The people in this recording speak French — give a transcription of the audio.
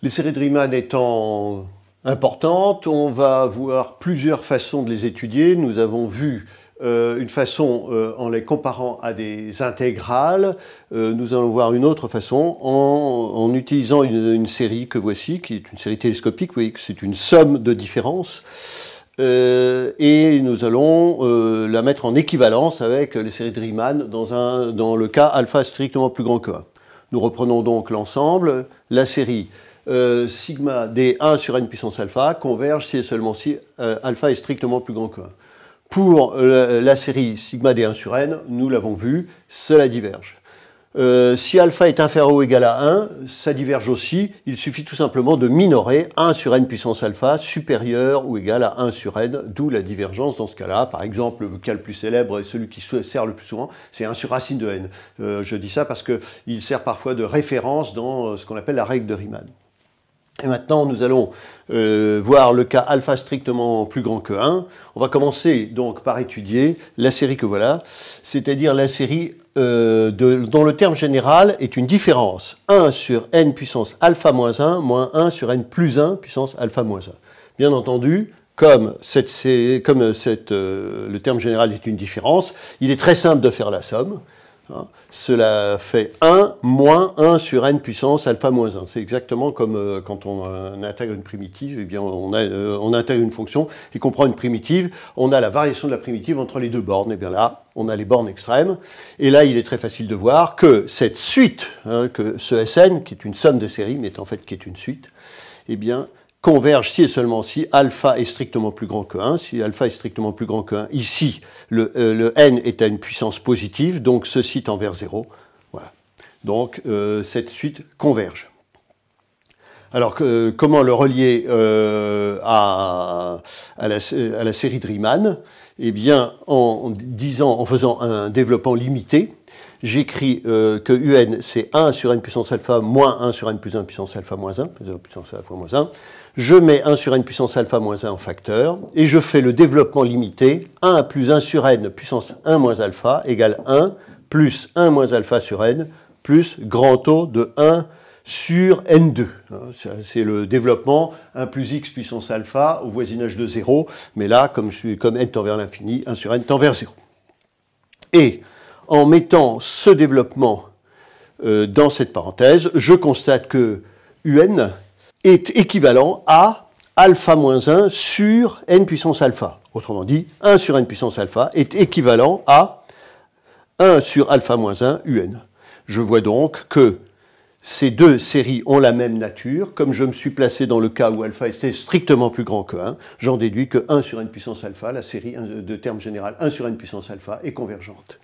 Les séries de Riemann étant importantes, on va voir plusieurs façons de les étudier. Nous avons vu une façon en les comparant à des intégrales. Nous allons voir une autre façon en utilisant une série que voici, qui est une série télescopique. Vous voyez que c'est une somme de différences. Et nous allons la mettre en équivalence avec les séries de Riemann dans le cas alpha strictement plus grand que 1. Nous reprenons donc l'ensemble. La série sigma d1 sur n puissance alpha converge si et seulement si alpha est strictement plus grand que 1. Pour la série sigma d1 sur n, nous l'avons vu, cela diverge. Si alpha est inférieur ou égal à 1, ça diverge aussi. Il suffit tout simplement de minorer 1 sur n puissance alpha supérieur ou égal à 1 sur n, d'où la divergence dans ce cas-là. Par exemple, le cas le plus célèbre et celui qui sert le plus souvent, c'est 1 sur racine de n. Je dis ça parce qu'il sert parfois de référence dans ce qu'on appelle la règle de Riemann. Et maintenant, nous allons voir le cas alpha strictement plus grand que 1. On va commencer donc par étudier la série que voilà, c'est-à-dire la série dont le terme général est une différence 1 sur n puissance alpha moins 1 moins 1 sur n plus 1 puissance alpha moins 1. Bien entendu, comme le terme général est une différence, il est très simple de faire la somme. Cela fait 1 moins 1 sur n puissance alpha moins 1. C'est exactement comme quand on intègre une primitive, eh bien on intègre une fonction et qu'on prend une primitive, on a la variation de la primitive entre les deux bornes. Et bien là, on a les bornes extrêmes. Et là, il est très facile de voir que cette suite, que ce Sn, qui est une somme de séries, mais en fait qui est une suite, eh bien, converge si et seulement si alpha est strictement plus grand que 1. Si alpha est strictement plus grand que 1, ici, le n est à une puissance positive, donc ceci tend vers 0. Voilà. Donc, cette suite converge. Alors, comment le relier à la série de Riemann? Eh bien, en faisant un développement limité, j'écris que un c'est 1 sur n puissance alpha moins 1 sur n plus 1 puissance alpha moins 1, puissance alpha moins 1. Je mets 1 sur n puissance alpha moins 1 en facteur, et je fais le développement limité 1 plus 1 sur n puissance 1 moins alpha égale 1 plus 1 moins alpha sur n plus grand O de 1 sur n2. C'est le développement 1 plus x puissance alpha au voisinage de 0, mais là, comme n tend vers l'infini, 1 sur n tend vers 0. Et en mettant ce développement dans cette parenthèse, je constate que un est équivalent à alpha moins 1 sur n puissance alpha. Autrement dit, 1 sur n puissance alpha est équivalent à 1 sur alpha moins 1 un. Je vois donc que ces deux séries ont la même nature. Comme je me suis placé dans le cas où alpha était strictement plus grand que 1, j'en déduis que 1 sur n puissance alpha, la série de terme général 1 sur n puissance alpha, est convergente.